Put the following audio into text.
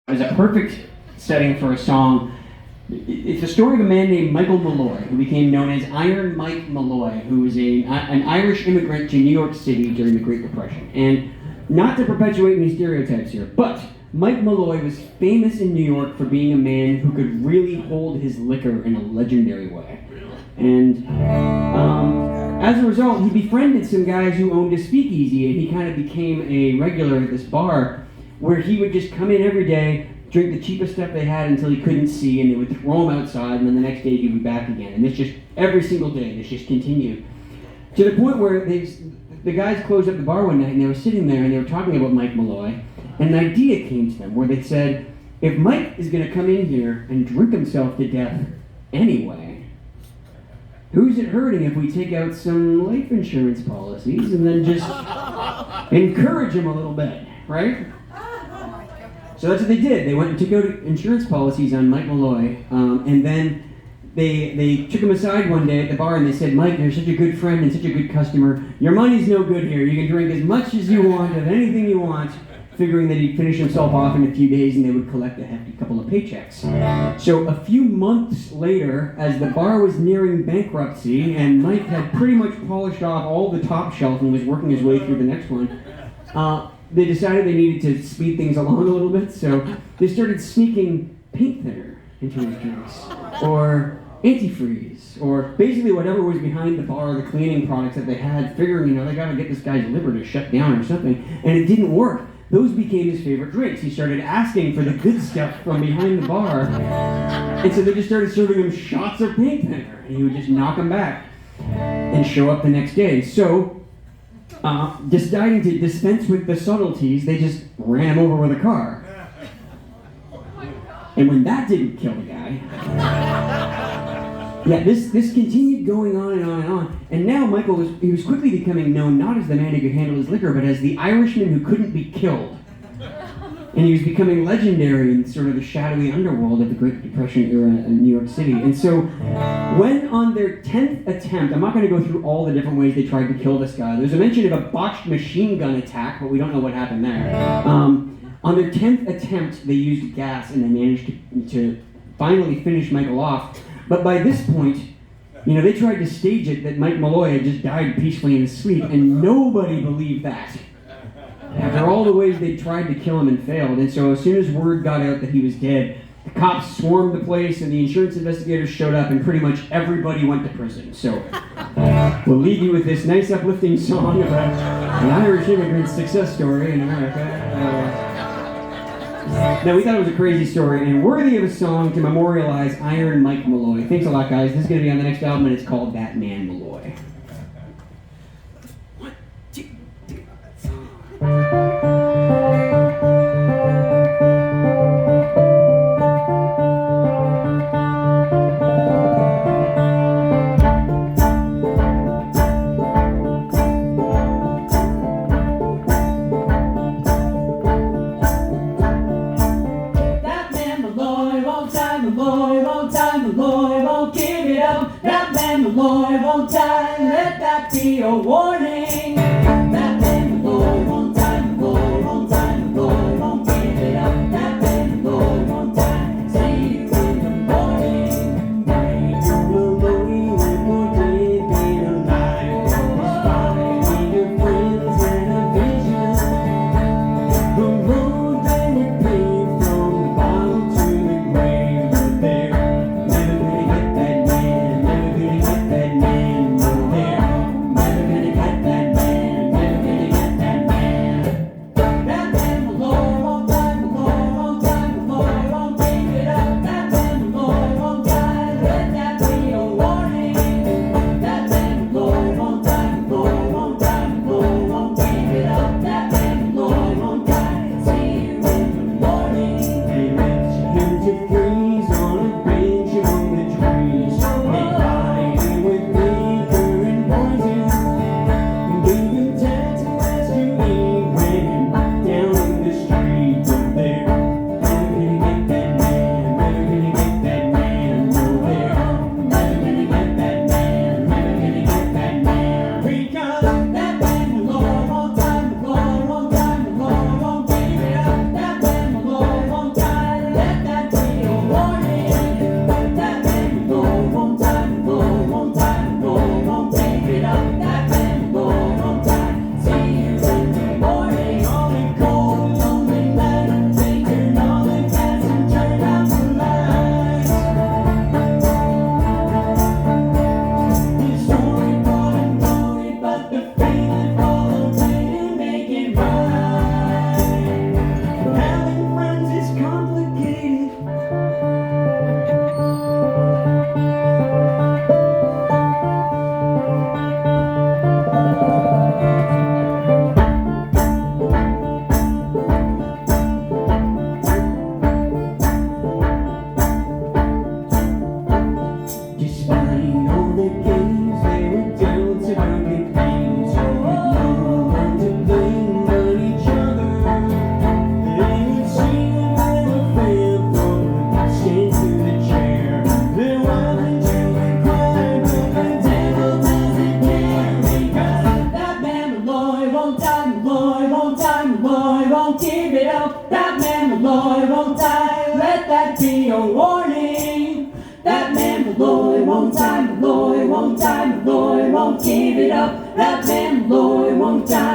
It was a perfect setting for a song. It's the story of a man named Michael Malloy, who became known as Iron Mike Malloy, who was an Irish immigrant to New York City during the Great Depression. And not to perpetuate any stereotypes here, but Mike Malloy was famous in New York for being a man who could really hold his liquor in a legendary way. And as a result, he befriended some guys who owned a speakeasy, and he kind of became a regular at this bar where he would just come in every day, drink the cheapest stuff they had until he couldn't see, and they would throw him outside, and then the next day he'd be back again. And this just, every single day, this just continued. To the point where the guys closed up the bar one night, and they were sitting there, and they were talking about Mike Malloy, and an idea came to them where they said, if Mike is going to come in here and drink himself to death anyway, who's it hurting if we take out some life insurance policies and then just encourage him a little bit, right? So that's what they did. They went and took out insurance policies on Mike Malloy, and then they took him aside one day at the bar and they said, Mike, you're such a good friend and such a good customer. Your money's no good here. You can drink as much as you want of anything you want, figuring that he'd finish himself off in a few days and they would collect a hefty couple of paychecks. So a few months later, as the bar was nearing bankruptcy and Mike had pretty much polished off all the top shelf and was working his way through the next one, they decided they needed to speed things along a little bit, so they started sneaking paint thinner into his drinks, or antifreeze, or basically whatever was behind the bar, the cleaning products that they had, figuring, they gotta get this guy's liver to shut down or something, and it didn't work. Those became his favorite drinks. He started asking for the good stuff from behind the bar, and so they just started serving him shots of paint thinner, and he would just knock them back and show up the next day. So, deciding to dispense with the subtleties, they just ran him over with a car. And when that didn't kill the guy, this continued going on and on and on. And now Michael was quickly becoming known not as the man who could handle his liquor, but as the Irishman who couldn't be killed. And he was becoming legendary in sort of the shadowy underworld of the Great Depression era in New York City. And so, when on their 10th attempt, I'm not going to go through all the different ways they tried to kill this guy. There's a mention of a botched machine gun attack, but we don't know what happened there. On their 10th attempt, they used gas, and they managed to finally finish Michael off. But by this point, they tried to stage it that Mike Malloy had just died peacefully in his sleep, and nobody believed that. After all the ways they tried to kill him and failed, and so as soon as word got out that he was dead, the cops swarmed the place and the insurance investigators showed up and pretty much everybody went to prison. So we'll leave you with this nice uplifting song about an Irish immigrant's success story in America. Now, we thought it was a crazy story and worthy of a song to memorialize Iron Mike Malloy. Thanks a lot, guys. This is going to be on the next album, and it's called That Man Malloy. Malloy won't die, let that be a warning. That man Malloy won't die, Malloy won't die, Malloy won't give it up. That man Malloy won't die, see you in the morning. You will only live more day being alive. Inspiring your friends and a vision. The road that you paved from the bottom to the grave, but there, never gonna get that man, never gonna get that man, no there, never gonna get that won't die, let that be a warning. That man Malloy won't die, Malloy won't die, Malloy won't give it up. That man Malloy won't die.